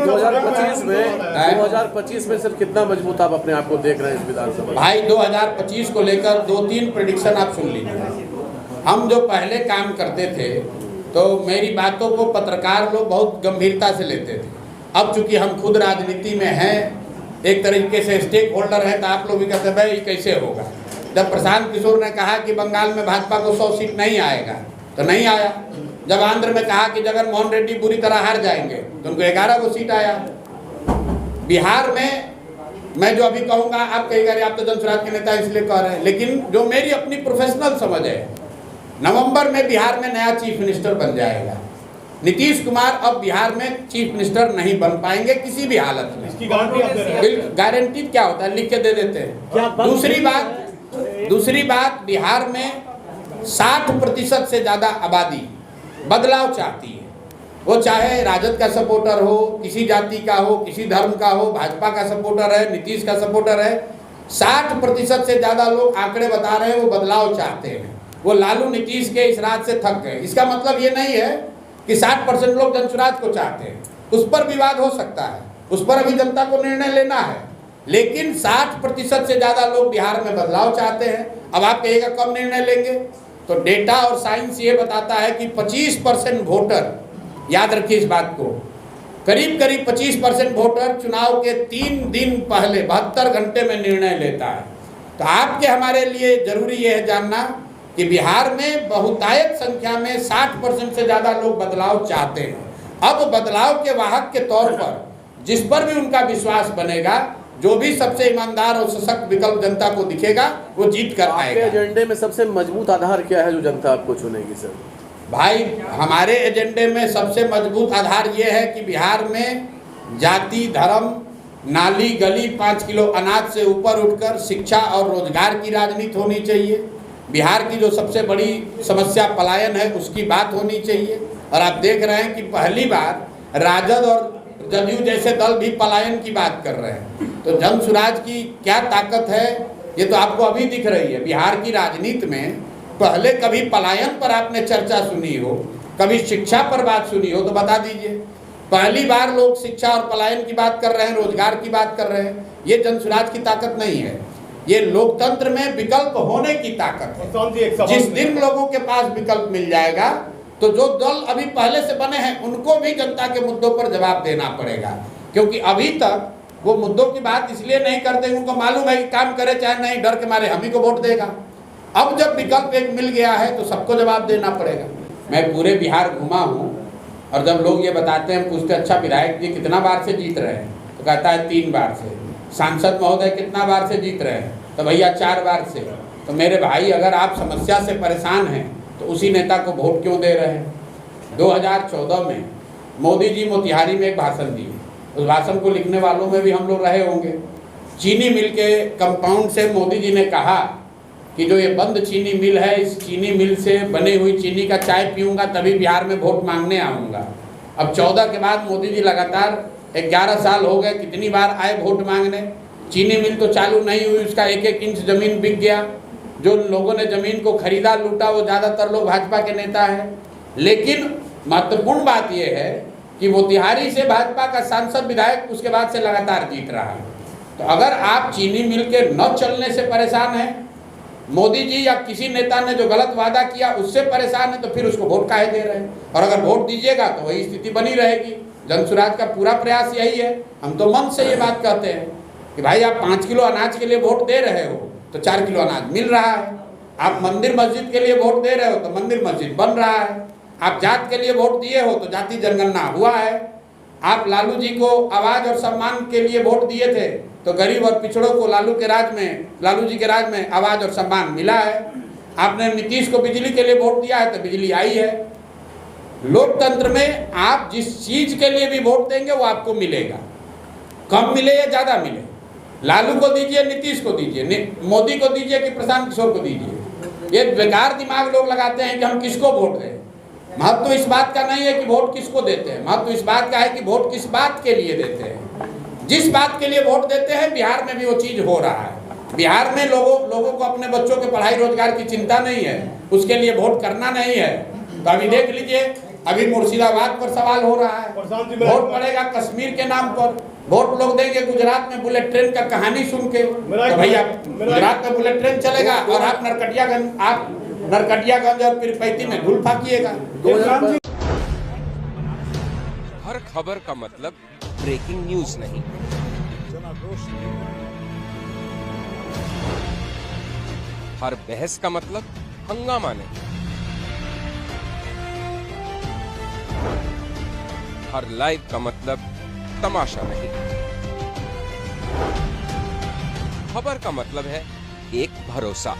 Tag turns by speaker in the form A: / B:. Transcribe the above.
A: 2025 में सर कितना मजबूत आप अपने आप को देख रहे हैं इस विधानसभा?
B: भाई 2025 को लेकर 2-3 प्रेडिक्शन आप सुन लीजिए। हम जो पहले काम करते थे तो मेरी बातों को पत्रकार लोग बहुत गंभीरता से लेते थे। अब चूंकि हम खुद राजनीति में हैं, एक तरीके से स्टेक होल्डर हैं, तो आप लोग भी कहते हैं भाई ये कैसे होगा। जब प्रशांत किशोर ने कहा कि बंगाल में भाजपा को 100 सीट नहीं आएगा तो नहीं आया। जब आंध्र में कहा कि जगन मोहन रेड्डी बुरी तरह हार जाएंगे तो उनको 11 को सीट आया। बिहार में मैं जो अभी कहूँगा आप कहेगा आप तो जनसुराज के नेता इसलिए कह रहे हैं, लेकिन जो मेरी अपनी प्रोफेशनल समझ है, नवंबर में बिहार में नया चीफ मिनिस्टर बन जाएगा। नीतीश कुमार अब बिहार में चीफ मिनिस्टर नहीं बन पाएंगे किसी भी हालत में। इसकी गारंटी क्या होता है, लिख के दे देते हैं। दूसरी बात बिहार में 60% से ज़्यादा आबादी बदलाव चाहती है। वो चाहे राजद का सपोर्टर हो, किसी जाति का हो, किसी धर्म का हो, भाजपा का सपोर्टर है, नीतीश का सपोर्टर है, 60% से ज़्यादा लोग आंकड़े बता रहे हैं वो बदलाव चाहते हैं। वो लालू नीतीश के इस राज से थक गए। इसका मतलब ये नहीं है कि 60% लोग जनसुराज को चाहते हैं। उस पर विवाद हो सकता है, उस पर अभी जनता को निर्णय लेना है, लेकिन 60% से ज़्यादा लोग बिहार में बदलाव चाहते हैं। अब आप कहिएगा कब निर्णय लेंगे, तो डेटा और साइंस ये बताता है कि 25% वोटर, याद रखिए इस बात को, करीब 25% वोटर चुनाव के 3 दिन पहले 72 घंटे में निर्णय लेता है। तो आपके हमारे लिए जरूरी ये है जानना कि बिहार में बहुतायत संख्या में 60% से ज़्यादा लोग बदलाव चाहते हैं। अब बदलाव के वाहक के तौर पर जिस पर भी उनका विश्वास बनेगा, जो भी सबसे ईमानदार और सशक्त विकल्प जनता को दिखेगा वो जीत कर आएगा।
A: आपके एजेंडे में सबसे मजबूत आधार क्या है जो जनता आपको चुनेगी सर?
B: भाई हमारे एजेंडे में सबसे मजबूत आधार ये है कि बिहार में जाति, धर्म, नाली, गली, 5 किलो अनाज से ऊपर उठकर शिक्षा और रोजगार की राजनीति होनी चाहिए। बिहार की जो सबसे बड़ी समस्या पलायन है उसकी बात होनी चाहिए। और आप देख रहे हैं कि पहली बार राजद और जदयू जैसे दल भी पलायन की बात कर रहे हैं। तो जनसुराज की क्या ताकत है ये तो आपको अभी दिख रही है। बिहार की राजनीति में पहले कभी पलायन पर आपने चर्चा सुनी हो, कभी शिक्षा पर बात सुनी हो तो बता दीजिए। पहली बार लोग शिक्षा और पलायन की बात कर रहे हैं, रोजगार की बात कर रहे हैं। ये जनसुराज की ताकत नहीं है, ये लोकतंत्र में विकल्प होने की ताकत है। जिस दिन लोगों के पास विकल्प मिल जाएगा तो जो दल अभी पहले से बने हैं उनको भी जनता के मुद्दों पर जवाब देना पड़ेगा, क्योंकि अभी तक वो मुद्दों की बात इसलिए नहीं करते, उनको मालूम है कि काम करे चाहे नहीं, डर के मारे हम ही को वोट देगा। अब जब विकल्प एक मिल गया है तो सबको जवाब देना पड़ेगा। मैं पूरे बिहार घुमा हूँ और जब लोग ये बताते हैं, पूछते अच्छा विधायक जी कितना बार से जीत रहे हैं, तो कहता है 3 बार से। सांसद महोदय कितना बार से जीत रहे हैं, तो भैया 4 बार से। तो मेरे भाई अगर आप समस्या से परेशान हैं तो उसी नेता को वोट क्यों दे रहे हैं? 2014 में मोदी जी मोतिहारी में एक भाषण दिए, उस भाषण को लिखने वालों में भी हम लोग रहे होंगे। चीनी मिल के कंपाउंड से मोदी जी ने कहा कि जो ये बंद चीनी मिल है, इस चीनी मिल से बनी हुई चीनी का चाय पीऊँगा तभी बिहार में वोट मांगने आऊँगा। अब 14 के बाद मोदी जी लगातार 11 साल हो गए, कितनी बार आए वोट मांगने। चीनी मिल तो चालू नहीं हुई, उसका 1-1 इंच ज़मीन बिक गया। जो लोगों ने ज़मीन को खरीदा लूटा वो ज़्यादातर लोग भाजपा के नेता हैं। लेकिन महत्वपूर्ण बात यह है कि मोतिहारी से भाजपा का सांसद विधायक उसके बाद से लगातार जीत रहा है। तो अगर आप चीनी मिल के न चलने से परेशान हैं, मोदी जी या किसी नेता ने जो गलत वादा किया उससे परेशान है, तो फिर उसको वोट काहे दे रहे हैं? और अगर वोट दीजिएगा तो वही स्थिति बनी रहेगी। जनसुराज का पूरा प्रयास यही है। हम तो मन से ये बात कहते हैं कि भाई आप 5 किलो अनाज के लिए वोट दे रहे हो तो 4 किलो अनाज मिल रहा है। आप मंदिर मस्जिद के लिए वोट दे रहे हो तो मंदिर मस्जिद बन रहा है। आप जात के लिए वोट दिए हो तो जाति जनगणना हुआ है। आप लालू जी को आवाज़ और सम्मान के लिए वोट दिए थे तो गरीब और पिछड़ों को लालू जी के राज में आवाज़ और सम्मान मिला है। आपने नीतीश को बिजली के लिए वोट दिया है तो बिजली आई है। लोकतंत्र में आप जिस चीज़ के लिए भी वोट देंगे वो आपको मिलेगा, कम मिले या ज़्यादा मिले। लालू को दीजिए, नीतीश को दीजिए, मोदी को दीजिए कि प्रशांत किशोर को दीजिए। ये बेकार दिमाग लोग लगाते हैं कि हम किसको वोट दें। महत्व इस बात का नहीं है कि वोट किसको देते हैं, महत्व इस बात का है कि वोट किस बात के लिए देते हैं। जिस बात के लिए वोट देते हैं बिहार में भी वो चीज़ हो रहा है। बिहार में लोगों को अपने बच्चों के पढ़ाई रोजगार की चिंता नहीं है, उसके लिए वोट करना नहीं है। तो अभी देख लीजिए अभी मुर्शिदाबाद पर सवाल हो रहा है, वोट पड़ेगा कश्मीर के नाम पर, वोट लोग देंगे गुजरात में बुलेट ट्रेन का कहानी सुन के। तो भैया गुजरात में बुलेट ट्रेन चलेगा और आप नरकटियागंज और पीरपैंती में धूल फाकिएगा।
C: हर खबर का मतलब ब्रेकिंग न्यूज नहीं, हर बहस का मतलब हंगामा नहीं, हर लाइव का मतलब तमाशा नहीं। खबर का मतलब है एक भरोसा,